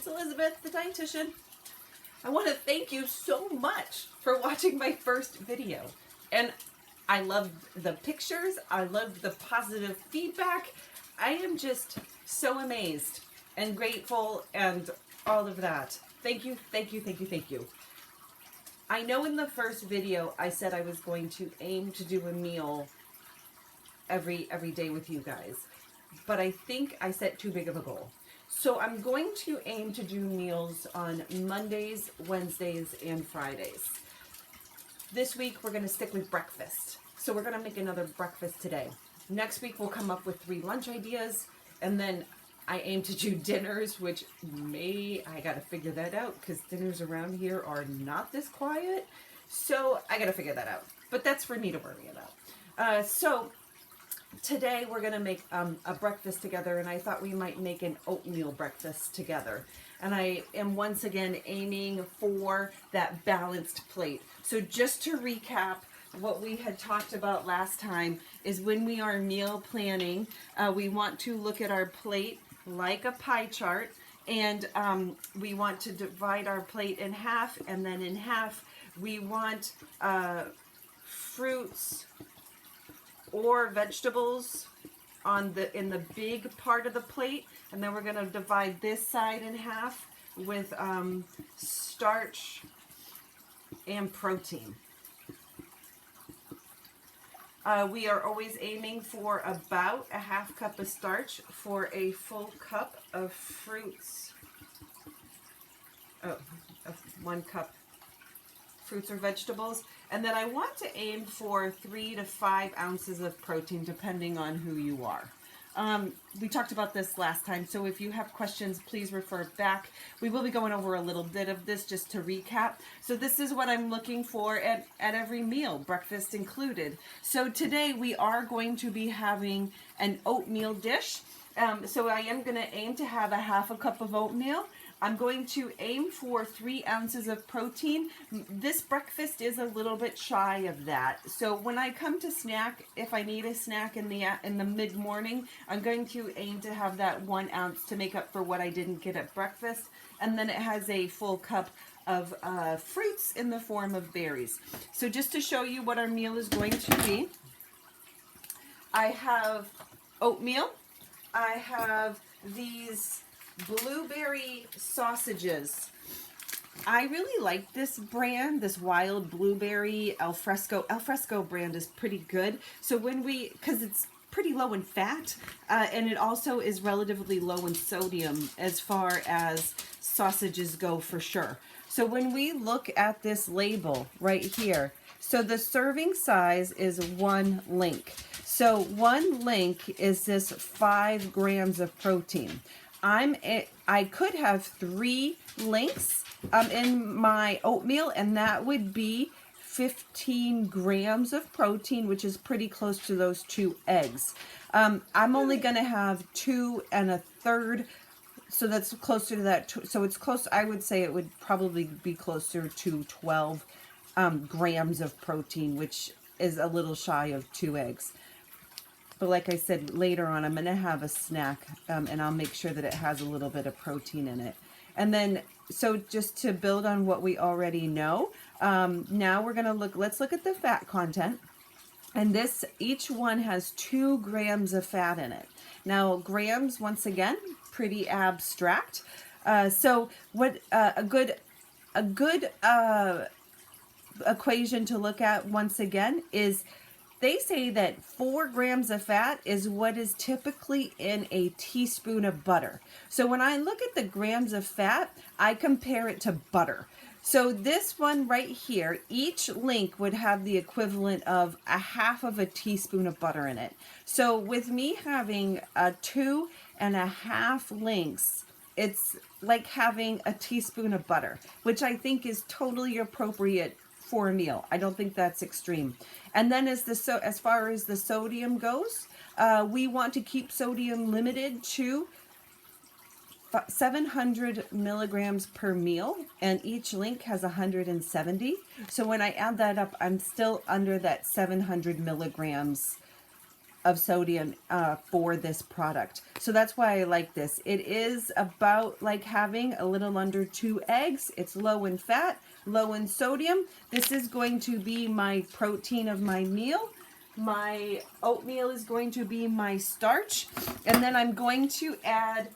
it's Elizabeth, the dietitian. I want to thank you so much for watching my first video. And I love the pictures. I love the positive feedback. I am just so amazed and grateful and all of that. Thank you, thank you, thank you, thank you. I know in the first video I said I was going to aim to do a meal every day with you guys, but I think I set too big of a goal. So I'm going to aim to do meals on Mondays, Wednesdays, and Fridays. This week we're going to stick with breakfast. So we're going to make another breakfast today. Next week we'll come up with 3 lunch ideas, and then I aim to do dinners, which I got to figure that out because dinners around here are not this quiet. So I got to figure that out. But that's for me to worry about. So today we're going to make a breakfast together, and I thought we might make an oatmeal breakfast together. And I am once again aiming for that balanced plate. So just to recap, what we had talked about last time is when we are meal planning, we want to look at our plate like a pie chart, and we want to divide our plate in half, and then in half we want fruits or vegetables in the big part of the plate, and then we're going to divide this side in half with starch and protein. We are always aiming for about a half cup of starch for a full cup of fruits. Of 1 cup fruits or vegetables. And then I want to aim for 3 to 5 ounces of protein, depending on who you are. We talked about this last time, so if you have questions, please refer back. We will be going over a little bit of this just to recap. So this is what I'm looking for at every meal, breakfast included. So today we are going to be having an oatmeal dish. So I am going to aim to have a half a cup of oatmeal. I'm going to aim for 3 ounces of protein. This breakfast is a little bit shy of that. So when I come to snack, if I need a snack in the mid-morning, I'm going to aim to have that 1 ounce to make up for what I didn't get at breakfast. And then it has a full cup of fruits in the form of berries. So just to show you what our meal is going to be, I have oatmeal. I have these blueberry sausages. I really like this brand, this wild blueberry Alfresco. Alfresco brand is pretty good. So because it's pretty low in fat, and it also is relatively low in sodium as far as sausages go for sure. So when we look at this label right here, so the serving size is 1 link. So 1 link is this 5 grams of protein. I could have 3 links in my oatmeal, and that would be 15 grams of protein, which is pretty close to those 2 eggs. I'm only going to have 2 1/3, so that's closer to that. So it's close. I would say it would probably be closer to 12 grams of protein, which is a little shy of 2 eggs. But like I said, later on, I'm going to have a snack, and I'll make sure that it has a little bit of protein in it. And then, so just to build on what we already know, now we're going to let's look at the fat content. And each one has 2 grams of fat in it. Now, grams, once again, pretty abstract. So what a good equation to look at once again is, they say that 4 grams of fat is what is typically in a teaspoon of butter. So when I look at the grams of fat, I compare it to butter. So this one right here, each link would have the equivalent of a half of a teaspoon of butter in it. So with me having 2 1/2 links, it's like having a teaspoon of butter, which I think is totally appropriate for a meal. I don't think that's extreme. And then as far as the sodium goes, we want to keep sodium limited to 700 milligrams per meal, and each link has 170. So when I add that up, I'm still under that 700 milligrams of sodium for this product. So that's why I like this. It is about like having a little under 2 eggs. It's low in fat, low in sodium. This is going to be my protein of my meal. My oatmeal is going to be my starch. And then I'm going to add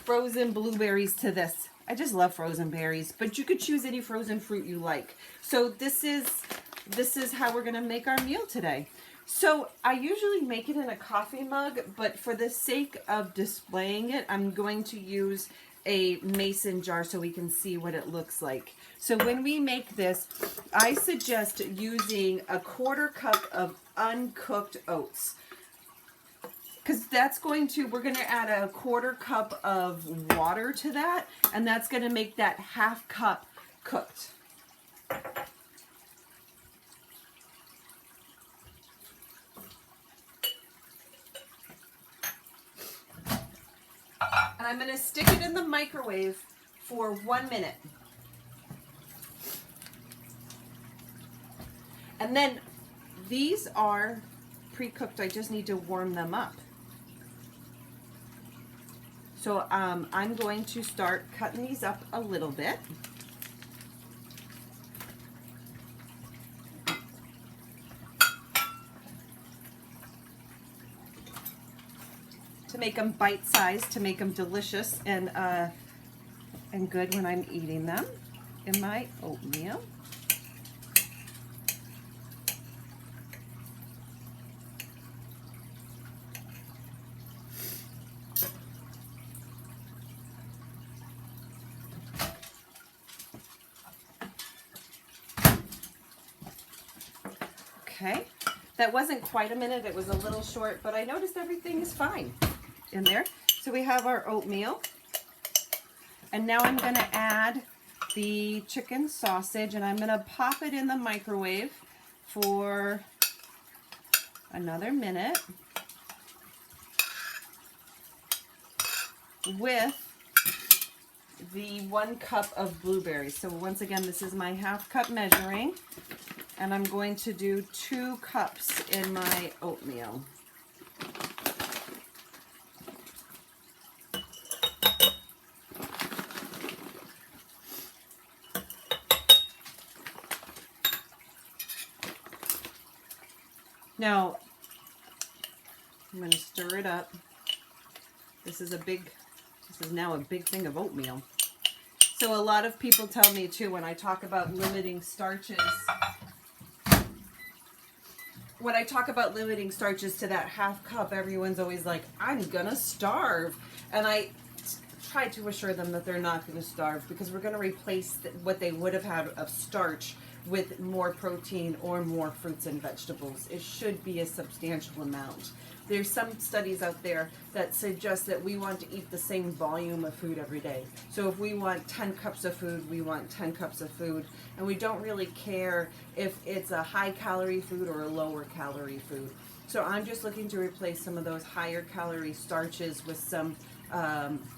frozen blueberries to this. I just love frozen berries, but you could choose any frozen fruit you like. So this is how we're gonna make our meal today. So I usually make it in a coffee mug, but for the sake of displaying it, I'm going to use a mason jar so we can see what it looks like. So when we make this, I suggest using a 1/4 cup of uncooked oats, because we're going to add a 1/4 cup of water to that, and that's going to make that 1/2 cup cooked. And I'm going to stick it in the microwave for 1 minute. And then these are pre-cooked. I just need to warm them up. So I'm going to start cutting these up a little bit. To make them bite-sized, to make them delicious and good when I'm eating them in my oatmeal. Okay, that wasn't quite a minute, it was a little short, but I noticed everything is fine in there. So we have our oatmeal, and now I'm going to add the chicken sausage, and I'm going to pop it in the microwave for another minute with the 1 cup of blueberries. So once again, this is my 1/2 cup measuring, and I'm going to do 2 cups in my oatmeal. Now, I'm going to stir it up. This is now a big thing of oatmeal. So a lot of people tell me too, when I talk about limiting starches, to that 1/2 cup, everyone's always like, I'm gonna starve. And I try to assure them that they're not going to starve, because we're going to replace what they would have had of starch with more protein or more fruits and vegetables. It should be a substantial amount. There's some studies out there that suggest that we want to eat the same volume of food every day. So if we want 10 cups of food, we want 10 cups of food. And we don't really care if it's a high calorie food or a lower calorie food. So I'm just looking to replace some of those higher calorie starches with some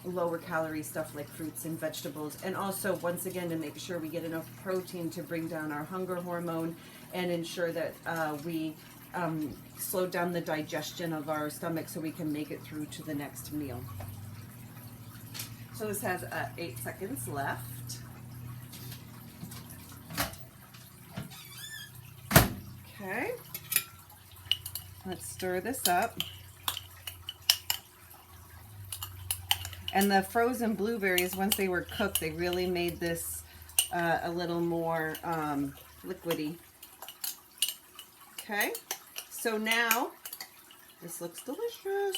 lower calorie stuff like fruits and vegetables, and also once again to make sure we get enough protein to bring down our hunger hormone and ensure that we slow down the digestion of our stomach so we can make it through to the next meal. So this has 8 seconds left. Okay, let's stir this up. And the frozen blueberries, once they were cooked, they really made this a little more liquidy. Okay, so now, this looks delicious.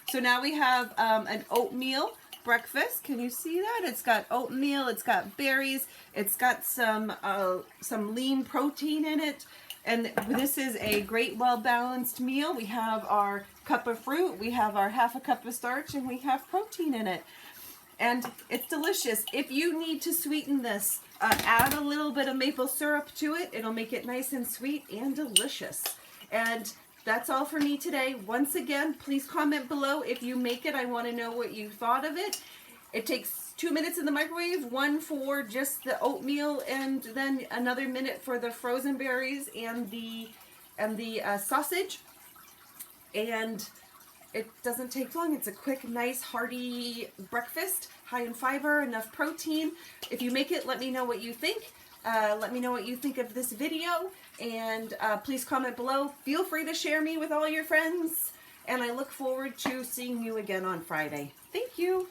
So now we have an oatmeal breakfast. Can you see that? It's got oatmeal, it's got berries, it's got some lean protein in it. And this is a great, well-balanced meal. We have our cup of fruit, we have our 1/2 cup of starch, and we have protein in it. And it's delicious. If you need to sweeten this, add a little bit of maple syrup to it. It'll make it nice and sweet and delicious. And that's all for me today. Once again, please comment below if you make it. I want to know what you thought of it. It takes 2 minutes in the microwave, 1 for just the oatmeal, and then another minute for the frozen berries and the sausage. and it doesn't take long. It's a quick, nice, hearty breakfast, high in fiber, enough protein. If you make it, let me know what you think. Let me know what you think of this video, and please comment below. Feel free to share me with all your friends, and I look forward to seeing you again on Friday. Thank you.